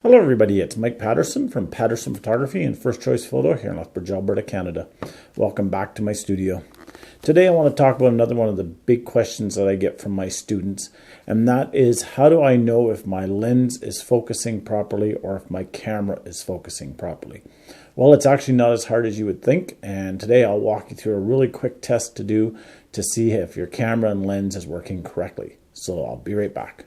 Hello everybody, it's Mike Paterson from Paterson Photography and First Choice Photo here in Lethbridge, Alberta, Canada. Welcome back to my studio. Today I want to talk about another one of the big questions that I get from my students, and that is, how do I know if my lens is focusing properly or if my camera is focusing properly? Well, it's actually not as hard as you would think, and today I'll walk you through a really quick test to do to see if your camera and lens is working correctly. So I'll be right back.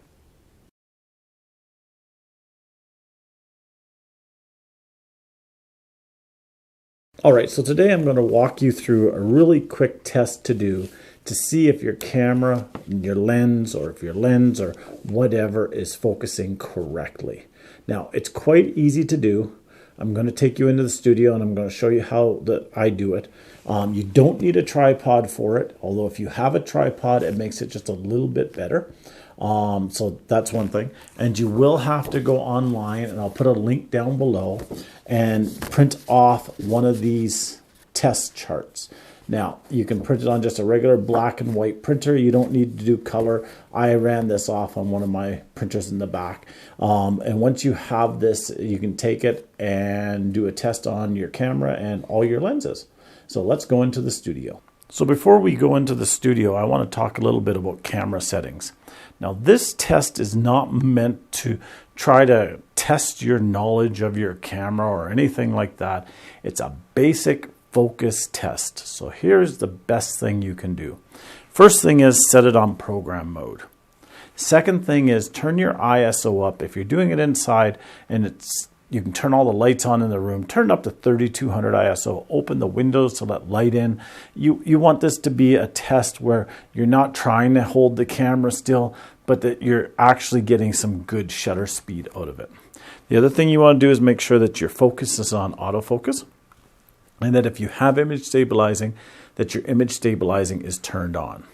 Alright, so today I'm going to walk you through a really quick test to do to see if your camera, your lens, or if your lens or whatever is focusing correctly. Now, it's quite easy to do. I'm going to take you into the studio and I'm going to show you how I do it. You don't need a tripod for it, although if you have a tripod, it makes it just a little bit better. So that's one thing. And you will have to go online, and I'll put a link down below, and print off one of these test charts. Now, you can print it on just a regular black and white printer. You don't need to do color. I ran this off on one of my printers in the back. And once you have this, you can take it and do a test on your camera and all your lenses. So let's go into the studio. So before we go into the studio, I want to talk a little bit about camera settings. Now, this test is not meant to try to test your knowledge of your camera or anything like that. It's a basic focus test. So here's the best thing you can do. First thing is set it on program mode. Second thing is turn your ISO up. If you're doing it inside and you can turn all the lights on in the room, turn it up to 3200 ISO, open the windows to let light in. You want this to be a test where you're not trying to hold the camera still, but that you're actually getting some good shutter speed out of it. The other thing you want to do is make sure that your focus is on autofocus, and that if you have image stabilizing, that your image stabilizing is turned on.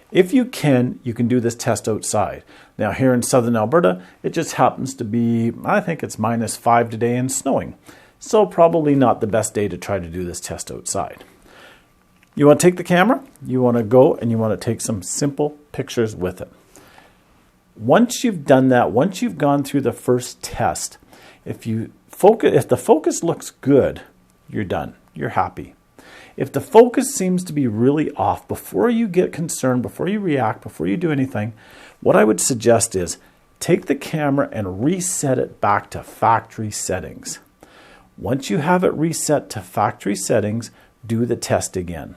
If you can do this test outside. Now here in southern Alberta, it just happens to be, I think it's -5 today and snowing. So probably not the best day to try to do this test outside. You want to take the camera, you want to go and you want to take some simple pictures with it. Once you've done that, once you've gone through the first test, if the focus looks good, you're done. You're happy. If the focus seems to be really off, before you get concerned, before you react, before you do anything, what I would suggest is take the camera and reset it back to factory settings. Once you have it reset to factory settings, do the test again.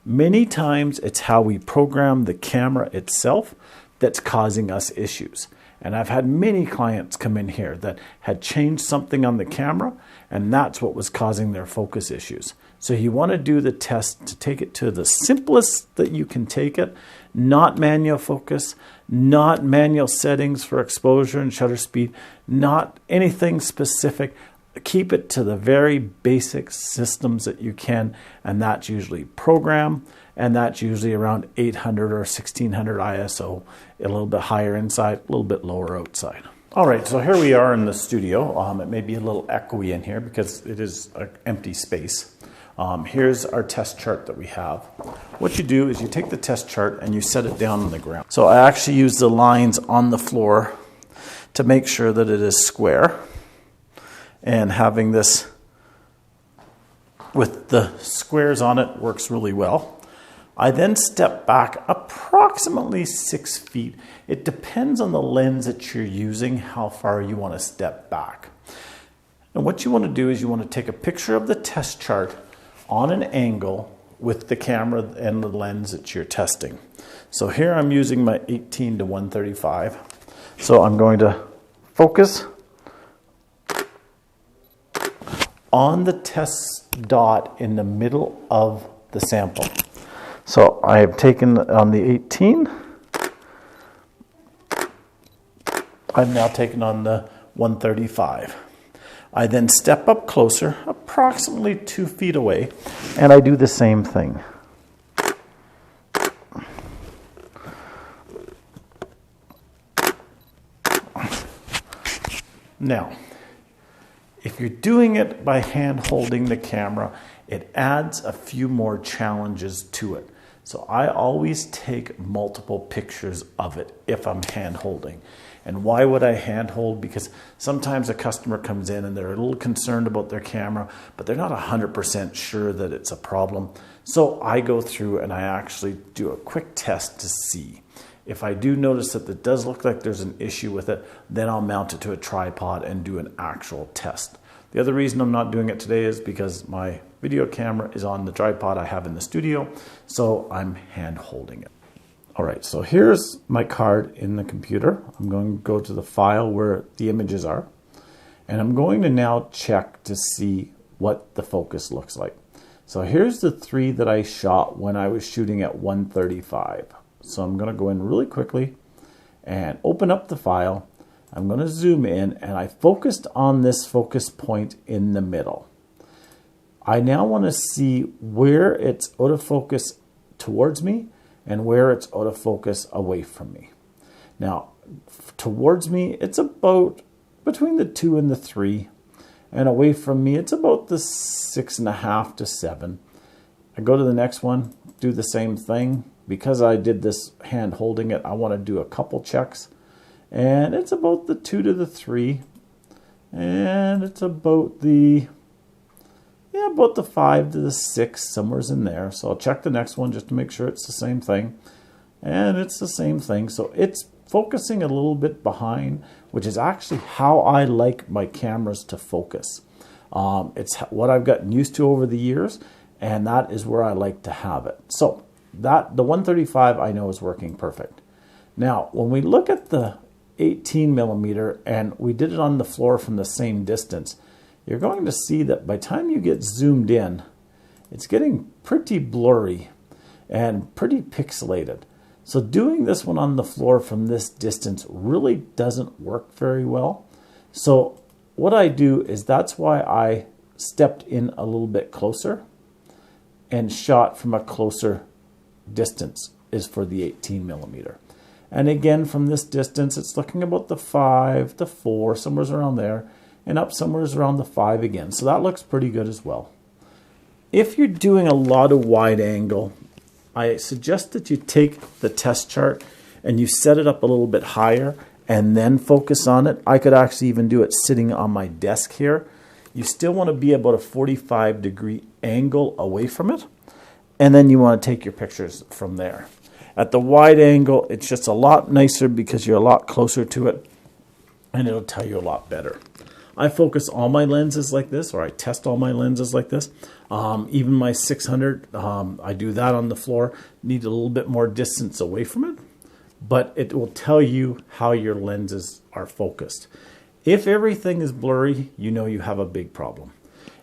Many times it's how we program the camera itself that's causing us issues. And I've had many clients come in here that had changed something on the camera, and that's what was causing their focus issues. So you want to do the test to take it to the simplest that you can take it, not manual focus, not manual settings for exposure and shutter speed, not anything specific. Keep it to the very basic systems that you can, and that's usually program, and that's usually around 800 or 1600 ISO, a little bit higher inside, a little bit lower outside. All right, so here we are in the studio. It may be a little echoey in here because it is an empty space. Here's our test chart that we have. What you do is you take the test chart and you set it down on the ground. So I actually use the lines on the floor to make sure that it is square. And having this with the squares on it works really well. I then step back approximately 6 feet. It depends on the lens that you're using, how far you want to step back. And what you want to do is you want to take a picture of the test chart on an angle with the camera and the lens that you're testing. So here I'm using my 18 to 135. So I'm going to focus on the test dot in the middle of the sample. So I have taken on the 18. I've now taken on the 135. I then step up closer, approximately 2 feet away, and I do the same thing. Now, if you're doing it by hand holding the camera, it adds a few more challenges to it. So I always take multiple pictures of it if I'm hand holding. And why would I hand hold? Because sometimes a customer comes in and they're a little concerned about their camera, but they're not 100% sure that it's a problem. So I go through and I actually do a quick test to see. If I do notice that it does look like there's an issue with it, then I'll mount it to a tripod and do an actual test. The other reason I'm not doing it today is because my video camera is on the tripod I have in the studio, so I'm hand holding it. All right, so here's my card in the computer. I'm going to go to the file where the images are, and I'm going to now check to see what the focus looks like. So here's the 3 that I shot when I was shooting at 135. So I'm going to go in really quickly and open up the file. I'm going to zoom in, and I focused on this focus point in the middle. I now want to see where it's out of focus towards me and where it's out of focus away from me. Now, towards me, it's about between the 2 and the 3, and away from me, it's about the 6.5 to 7. I go to the next one, do the same thing. Because I did this hand holding it, I want to do a couple checks. And it's about the 2 to the 3. And it's about the, about the 5 to the 6, somewhere's in there. So I'll check the next one just to make sure it's the same thing. And it's the same thing. So it's focusing a little bit behind, which is actually how I like my cameras to focus. It's what I've gotten used to over the years, and that is where I like to have it. So the 135 I know is working perfect. Now, when we look at the 18 millimeter and we did it on the floor from the same distance, you're going to see that by the time you get zoomed in, it's getting pretty blurry and pretty pixelated. So doing this one on the floor from this distance really doesn't work very well. So what I do is that's why I stepped in a little bit closer and shot from a closer distance is for the 18 millimeter. And again, from this distance, it's looking about the 5 to 4, somewhere around there, and up somewhere around the 5 again. So that looks pretty good as well. If you're doing a lot of wide angle, I suggest that you take the test chart and you set it up a little bit higher and then focus on it. I could actually even do it sitting on my desk here. You still want to be about a 45-degree angle away from it. And then you want to take your pictures from there. At the wide angle, it's just a lot nicer because you're a lot closer to it, and it'll tell you a lot better. I focus all my lenses like this, or I test all my lenses like this. Even my 600, I do that on the floor. Need a little bit more distance away from it, but it will tell you how your lenses are focused. If everything is blurry, you know you have a big problem.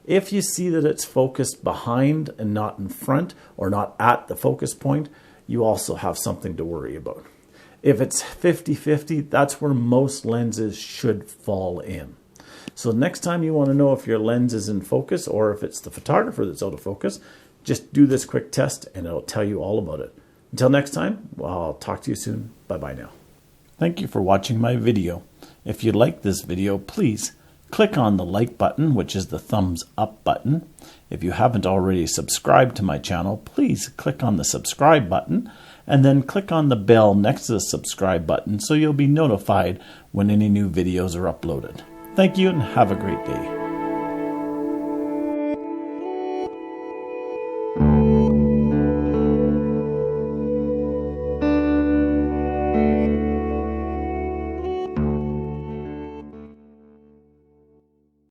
If you see that it's focused behind and not in front or not at the focus point, you also have something to worry about. If it's 50-50, that's where most lenses should fall in. So next time you want to know if your lens is in focus or if it's the photographer that's out of focus, just do this quick test and it'll tell you all about it. Until next time, well, I'll talk to you soon. Bye-bye now. Thank you for watching my video. If you like this video, please click on the like button, which is the thumbs up button. If you haven't already subscribed to my channel, please click on the subscribe button and then click on the bell next to the subscribe button so you'll be notified when any new videos are uploaded. Thank you and have a great day.